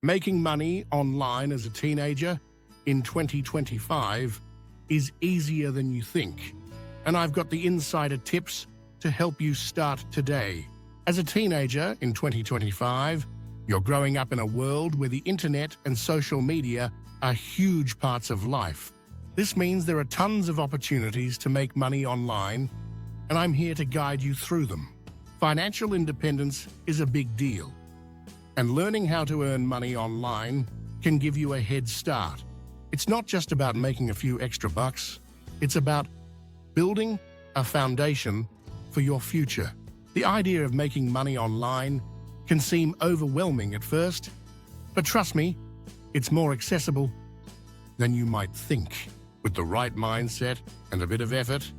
Making money online as a teenager in 2025 is easier than you think, and I've got the insider tips to help you start today. As a teenager in 2025, you're growing up in a world where the internet and social media are huge parts of life. This means there are tons of opportunities to make money online, and I'm here to guide you through them. Financial independence is a big deal, and learning how to earn money online can give you a head start. It's not just about making a few extra bucks, it's about building a foundation for your future. The idea of making money online can seem overwhelming at first, but trust me, it's more accessible than you might think. With the right mindset and a bit of effort,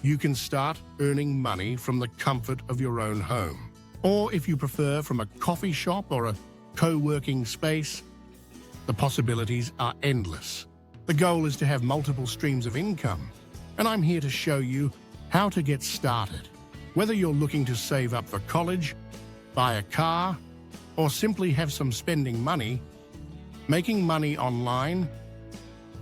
you can start earning money from the comfort of your own home. Or if you prefer, from a coffee shop or a co-working space, the possibilities are endless. The goal is to have multiple streams of income, and I'm here to show you how to get started. Whether you're looking to save up for college, buy a car, or simply have some spending money, making money online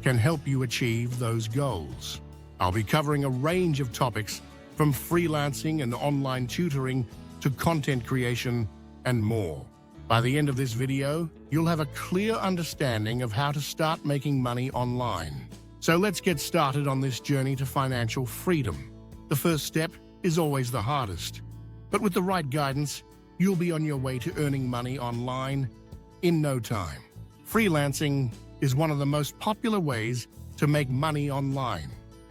can help you achieve those goals. I'll be covering a range of topics from freelancing and online tutoring to content creation and more. By the end of this video, you'll have a clear understanding of how to start making money online. So let's get started on this journey to financial freedom. The first step is always the hardest, but with the right guidance, you'll be on your way to earning money online in no time. Freelancing is one of the most popular ways to make money online.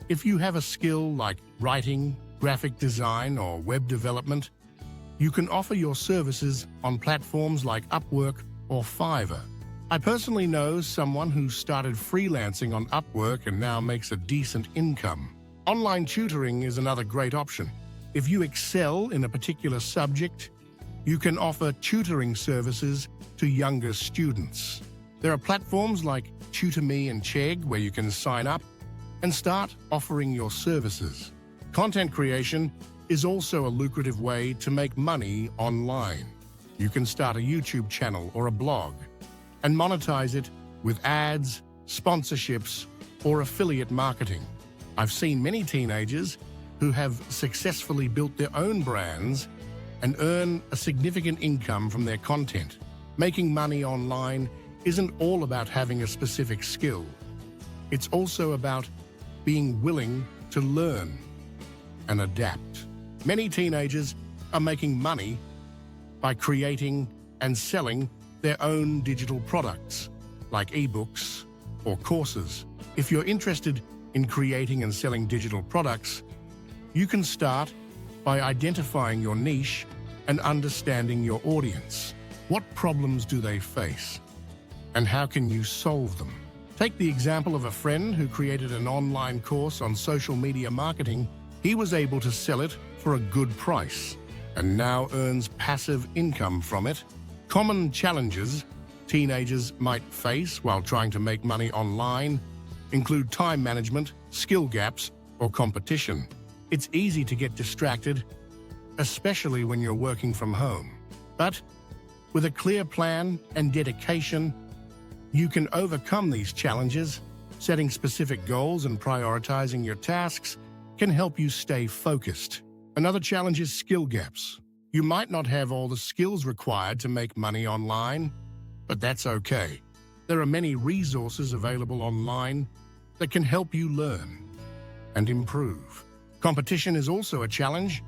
If you have a skill like writing, graphic design, or web development, you can offer your services on platforms like Upwork or Fiverr. I personally know someone who started freelancing on Upwork and now makes a decent income. Online tutoring is another great option. If you excel in a particular subject, you can offer tutoring services to younger students. There are platforms like TutorMe and Chegg where you can sign up and start offering your services. Content creation is also a lucrative way to make money online. You can start a YouTube channel or a blog and monetize it with ads, sponsorships, or affiliate marketing. I've seen many teenagers who have successfully built their own brands and earn a significant income from their content. Making money online isn't all about having a specific skill. It's also about being willing to learn and adapt. Many teenagers are making money by creating and selling their own digital products, like ebooks or courses. If you're interested in creating and selling digital products, you can start by identifying your niche and understanding your audience. What problems do they face? And how can you solve them? Take the example of a friend who created an online course on social media marketing. He was able to sell it for a good price and now earns passive income from it. Common challenges teenagers might face while trying to make money online include time management, skill gaps, or competition. It's easy to get distracted, especially when you're working from home. But with a clear plan and dedication, you can overcome these challenges. Setting specific goals and prioritizing your tasks can help you stay focused. Another challenge is skill gaps. You might not have all the skills required to make money online, but that's okay. There are many resources available online that can help you learn and improve. Competition is also a challenge,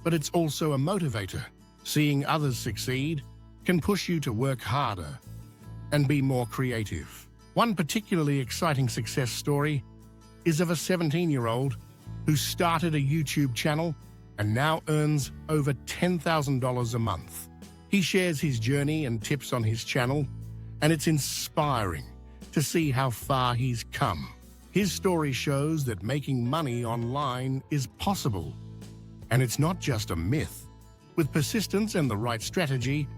but it's also a motivator. Seeing others succeed can push you to work harder and be more creative. One particularly exciting success story is of a 17-year-old who started a YouTube channel and now earns over $10,000 a month. He shares his journey and tips on his channel, and it's inspiring to see how far he's come. His story shows that making money online is possible, and it's not just a myth. With persistence and the right strategy,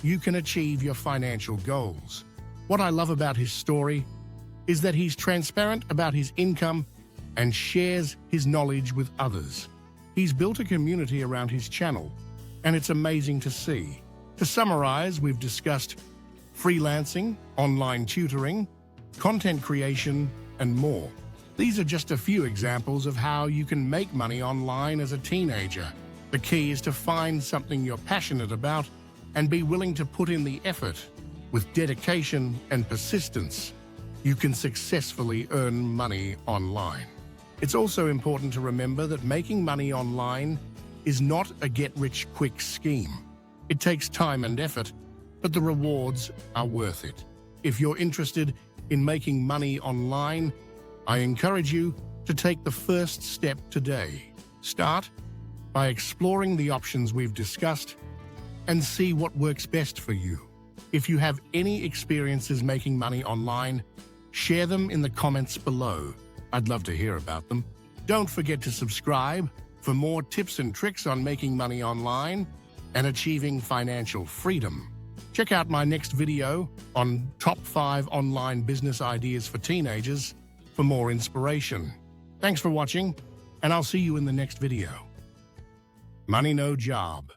you can achieve your financial goals. What I love about his story is that he's transparent about his income and shares his knowledge with others. He's built a community around his channel, and it's amazing to see. To summarize, we've discussed freelancing, online tutoring, content creation, and more. These are just a few examples of how you can make money online as a teenager. The key is to find something you're passionate about and be willing to put in the effort. With dedication and persistence, you can successfully earn money online. It's also important to remember that making money online is not a get-rich-quick scheme. It takes time and effort, but the rewards are worth it. If you're interested in making money online, I encourage you to take the first step today. Start by exploring the options we've discussed and see what works best for you. If you have any experiences making money online, share them in the comments below. I'd love to hear about them. Don't forget to subscribe for more tips and tricks on making money online and achieving financial freedom. Check out my next video on top 5 online business ideas for teenagers for more inspiration. Thanks for watching, and I'll see you in the next video. Money no job.